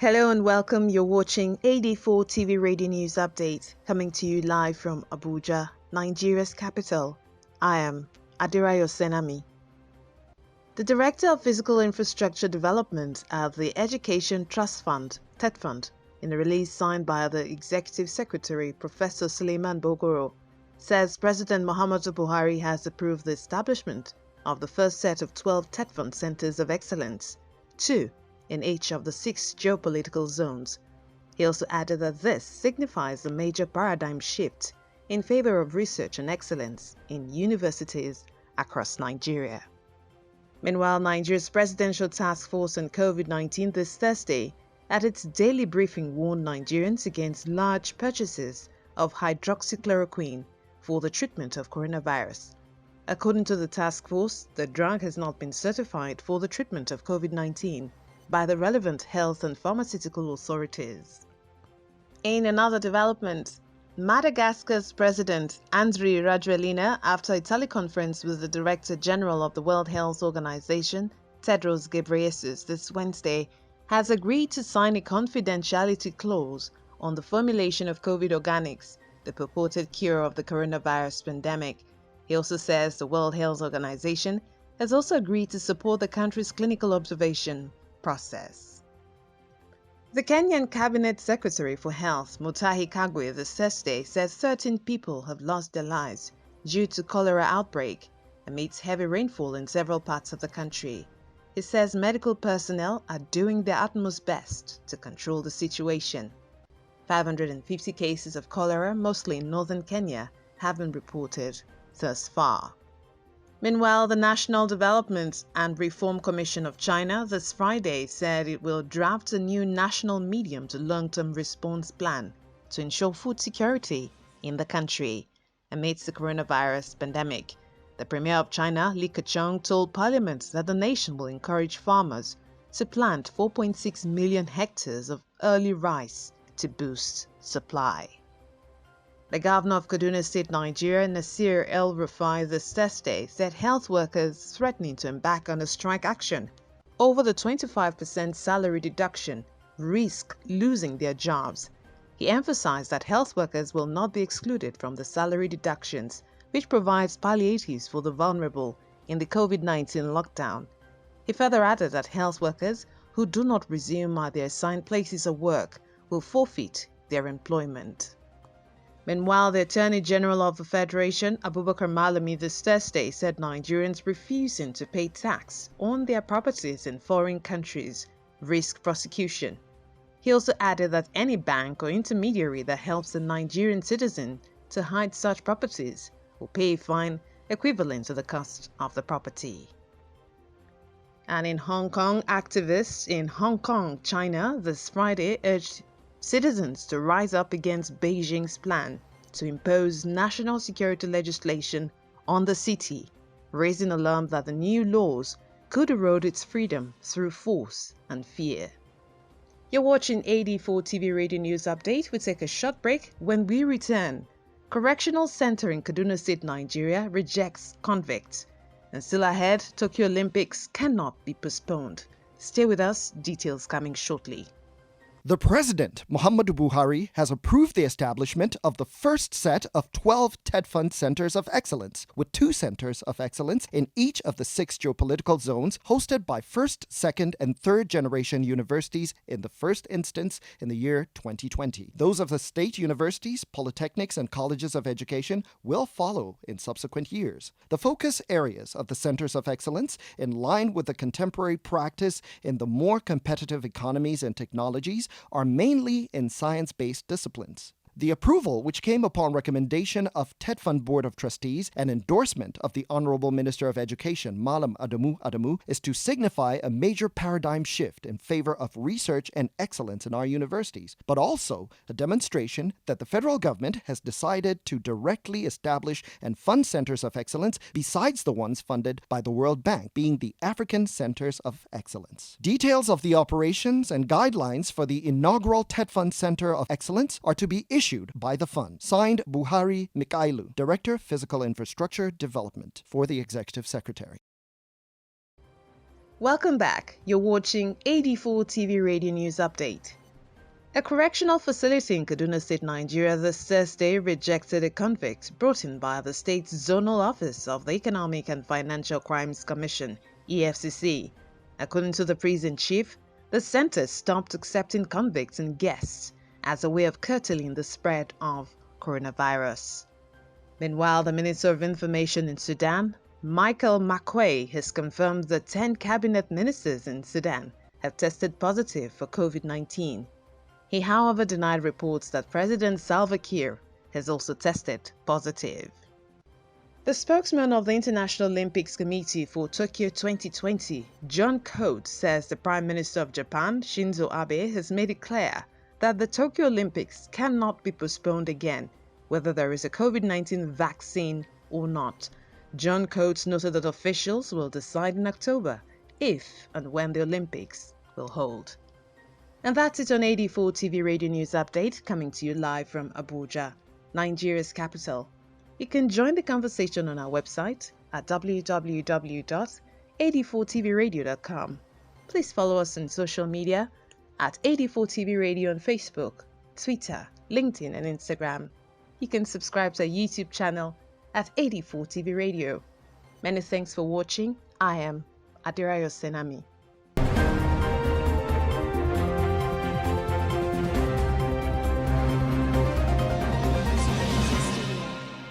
Hello and welcome. You're watching AD4 TV Radio News Update, coming to you live from Abuja, Nigeria's capital. I am Adirayo Senami. The Director of Physical Infrastructure Development at the Education Trust Fund, TED in a release signed by the Executive Secretary, Professor Suleiman Bogoro, says President Muhammadu Buhari has approved the establishment of the first set of 12 TED Centers of Excellence, 2 in each of the 6 geopolitical zones. He also added that this signifies a major paradigm shift in favor of research and excellence in universities across Nigeria. Meanwhile, Nigeria's Presidential Task Force on COVID-19 this Thursday, at its daily briefing, warned Nigerians against large purchases of hydroxychloroquine for the treatment of coronavirus. According to the task force, the drug has not been certified for the treatment of COVID-19 by the relevant health and pharmaceutical authorities. In another development, Madagascar's President Andry Rajoelina, after a teleconference with the Director General of the World Health Organization, Tedros Ghebreyesus, this Wednesday, has agreed to sign a confidentiality clause on the formulation of COVID organics, the purported cure of the coronavirus pandemic. He also says the World Health Organization has also agreed to support the country's clinical observation process. The Kenyan Cabinet Secretary for Health, Mutahi Kagwe, this Thursday says 13 people have lost their lives due to cholera outbreak amidst heavy rainfall in several parts of the country. He says medical personnel are doing their utmost best to control the situation. 550 cases of cholera, mostly in northern Kenya, have been reported thus far. Meanwhile, the National Development and Reform Commission of China this Friday said it will draft a new national medium to long-term response plan to ensure food security in the country amidst the coronavirus pandemic. The Premier of China, Li Keqiang, told Parliament that the nation will encourage farmers to plant 4.6 million hectares of early rice to boost supply. The governor of Kaduna State, Nigeria, Nasir El-Rufai, this Thursday said health workers threatening to embark on a strike action over the 25% salary deduction risk losing their jobs. He emphasized that health workers will not be excluded from the salary deductions, which provides palliatives for the vulnerable in the COVID-19 lockdown. He further added that health workers who do not resume at their assigned places of work will forfeit their employment. Meanwhile, the Attorney General of the Federation, Abubakar Malami, this Thursday said Nigerians refusing to pay tax on their properties in foreign countries risk prosecution. He also added that any bank or intermediary that helps a Nigerian citizen to hide such properties will pay a fine equivalent to the cost of the property. And in Hong Kong, activists in Hong Kong, China, this Friday urged citizens to rise up against Beijing's plan to impose national security legislation on the city, raising alarm that the new laws could erode its freedom through force and fear. You're watching AD4 TV Radio News Update. We take a short break. When we return, Correctional Center in Kaduna State, Nigeria rejects convicts. And still ahead, Tokyo Olympics cannot be postponed. Stay with us, details coming shortly. The President, Muhammadu Buhari, has approved the establishment of the first set of 12 TED Fund Centers of Excellence, with 2 Centers of Excellence in each of the 6 geopolitical zones hosted by first, second, and third generation universities in the first instance in the year 2020. Those of the state universities, polytechnics, and colleges of education will follow in subsequent years. The focus areas of the Centers of Excellence, in line with the contemporary practice in the more competitive economies and technologies, are mainly in science-based disciplines. The approval, which came upon recommendation of TED Fund Board of Trustees and endorsement of the Honorable Minister of Education, Malam Adamu, is to signify a major paradigm shift in favor of research and excellence in our universities, but also a demonstration that the federal government has decided to directly establish and fund centers of excellence besides the ones funded by the World Bank, being the African Centers of Excellence. Details of the operations and guidelines for the inaugural TED Fund Center of Excellence are to be issued by the fund. Signed, Buhari Mikailu, Director, Physical Infrastructure Development, for the Executive Secretary. Welcome back. You're watching AD4 TV Radio News Update. A correctional facility in Kaduna State, Nigeria this Thursday rejected a convict brought in by the state's zonal office of the Economic and Financial Crimes Commission, EFCC. According to the prison chief, the center stopped accepting convicts and guests as a way of curtailing the spread of coronavirus. Meanwhile, the Minister of Information in Sudan, Michael Makwei, has confirmed that 10 cabinet ministers in Sudan have tested positive for COVID-19. He, however, denied reports that President Salva Kiir has also tested positive. The spokesman of the International Olympics Committee for Tokyo 2020, John Coates, says the Prime Minister of Japan, Shinzo Abe, has made it clear that the Tokyo Olympics cannot be postponed again, whether there is a COVID-19 vaccine or not. John Coates noted that officials will decide in October if and when the Olympics will hold. And that's it on AD4 TV Radio News Update, coming to you live from Abuja, Nigeria's capital. You can join the conversation on our website at www.ad4tvradio.com. Please follow us on social media at AD4TV Radio on Facebook, Twitter, LinkedIn, and Instagram. You can subscribe to our YouTube channel at AD4TV Radio. Many thanks for watching. I am Adirayo Senami.